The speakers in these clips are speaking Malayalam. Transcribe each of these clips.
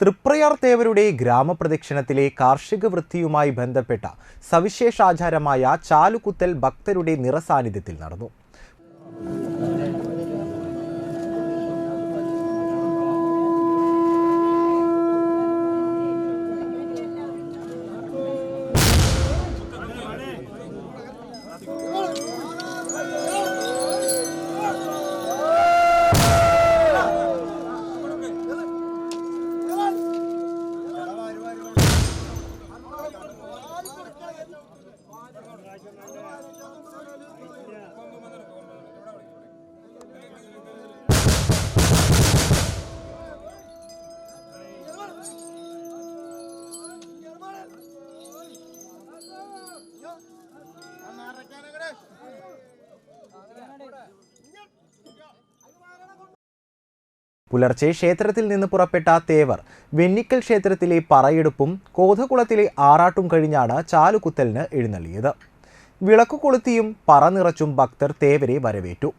തൃപ്രയാർ തേവരുടെ ഗ്രാമപ്രദക്ഷിണത്തിലെ കാർഷിക വൃത്തിയുമായി ബന്ധപ്പെട്ട സവിശേഷാചാരമായ ചാലുകുത്തൽ ഭക്തരുടെ നിറസാന്നിധ്യത്തിൽ നടന്നു. പുലർച്ചെ ക്ഷേത്രത്തിൽ നിന്ന് പുറപ്പെട്ട തേവർ വെന്നിക്കൽ ക്ഷേത്രത്തിലെ പറയെടുപ്പും കോതകുളത്തിലെ ആറാട്ടും കഴിഞ്ഞാണ് ചാലുകുത്തലിന് എഴുന്നള്ളിയത്. വിളക്കു കൊളുത്തിയും പറ നിറച്ചും ഭക്തർ തേവരെ വരവേറ്റു.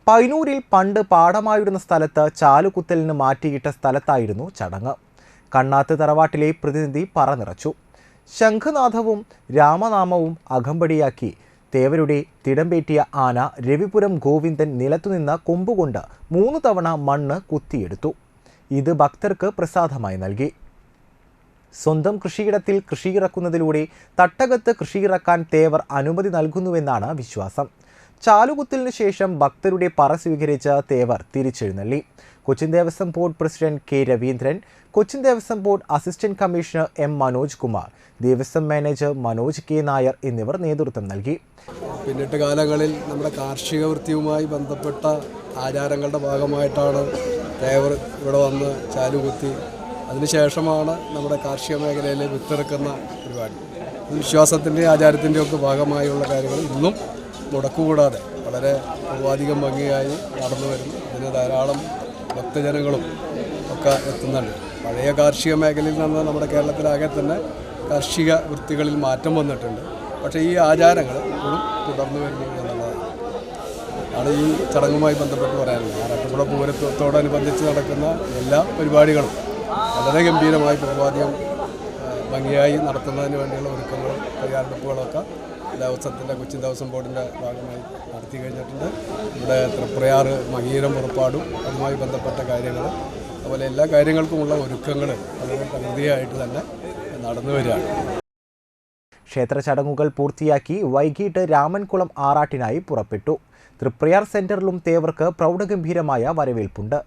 പൈനൂരിൽ പണ്ട് പാടമായിരുന്ന സ്ഥലത്ത് ചാലുകുത്തലിന് മാറ്റിയിട്ട സ്ഥലത്തായിരുന്നു ചടങ്ങ്. കണ്ണാത്ത് തറവാട്ടിലെ പ്രതിനിധി പറ നിറച്ചു. ശംഖനാഥവും രാമനാമവും അകമ്പടിയാക്കി തേവരുടെ തിടമ്പേറ്റിയ ആന രവിപുരം ഗോവിന്ദൻ നിലത്തുനിന്ന് കൊമ്പുകൊണ്ട് 3 തവണ മണ്ണ് കുത്തിയെടുത്തു. ഇത് ഭക്തർക്ക് പ്രസാദമായി നൽകി. സ്വന്തം കൃഷിയിടത്തിൽ കൃഷിയിറക്കുന്നതിലൂടെ തട്ടകത്ത് കൃഷിയിറക്കാൻ തേവർ അനുമതി നൽകുന്നുവെന്നാണ് വിശ്വാസം. ചാലുകുത്തലിന് ശേഷം ഭക്തരുടെ പറ സ്വീകരിച്ച തേവർ തിരിച്ചെഴുന്നള്ളി. Cochin Devaswom board president K Raveendran, Cochin Devaswom board assistant commissioner M Manoj Kumar, Devaswom manager Manoj K Nair എന്നിവർ നേതൃത്വം നൽകി. പിന്നിട്ട് കാലങ്ങളിൽ നമ്മുടെ കാർഷിക വൃത്തിയുമായി ബന്ധപ്പെട്ട ആചാരങ്ങളുടെ ഭാഗമായിട്ടാണ് തേവർ ഇവിടെ വന്ന് ചാലുകുത്തി. അതിനുശേഷമാണ് നമ്മുടെ കാർഷിക മേഖലയിലെ വിത്തിറക്കുന്ന പരിപാടി. വിശ്വാസത്തിൻ്റെ ആചാരത്തിൻ്റെ ഒക്കെ ഭാഗമായുള്ള കാര്യങ്ങൾ ഇന്നും മുടക്കുകൂടാതെ വളരെ പൂർവാധികം ഭംഗിയായി നടന്നു വരുന്നു. ഇതിന് ധാരാളം ഭക്തജനങ്ങളും ഒക്കെ എത്തുന്നുണ്ട്. പഴയ കാർഷിക മേഖലയിൽ നിന്ന് നമ്മുടെ കേരളത്തിലാകെ തന്നെ കാർഷിക വൃത്തികളിൽ മാറ്റം വന്നിട്ടുണ്ട്. പക്ഷേ ഈ ആചാരങ്ങൾ ഇപ്പോഴും തുടർന്നു വരുന്നു എന്നുള്ളതാണ് ആണ് ഈ ചടങ്ങുമായി ബന്ധപ്പെട്ട് പറയാനുള്ളത്. ആറാട്ടുപുഴ പൂരത്തോടനുബന്ധിച്ച് നടക്കുന്ന എല്ലാ പരിപാടികളും വളരെ ഗംഭീരമായി പൂർവാധികം ഭംഗിയായി നടത്തുന്നതിന് വേണ്ടിയുള്ള ഒരുക്കങ്ങളും തയ്യാറെടുപ്പുകളൊക്കെ ദേവസ്വത്തിൻ്റെ കൊച്ചി ദേവസ്വം ബോർഡിൻ്റെ ഭാഗമായി നടത്തി കഴിഞ്ഞിട്ടുണ്ട്. ഇവിടെ തൃപ്രയാർ മഹീരം പുറപ്പാടും അതുമായി ബന്ധപ്പെട്ട കാര്യങ്ങൾ അതുപോലെ എല്ലാ കാര്യങ്ങൾക്കുമുള്ള ഒരുക്കങ്ങൾ വളരെ പ്രകൃതിയായിട്ട് തന്നെ നടന്നു വരികയാണ്. ക്ഷേത്ര ചടങ്ങുകൾ പൂർത്തിയാക്കി വൈകിട്ട് രാമൻകുളം ആറാട്ടിനായി പുറപ്പെട്ടു. തൃപ്രയാർ സെന്ററിലും തേവർക്ക് പ്രൗഢഗംഭീരമായ വരവേൽപ്പുണ്ട്.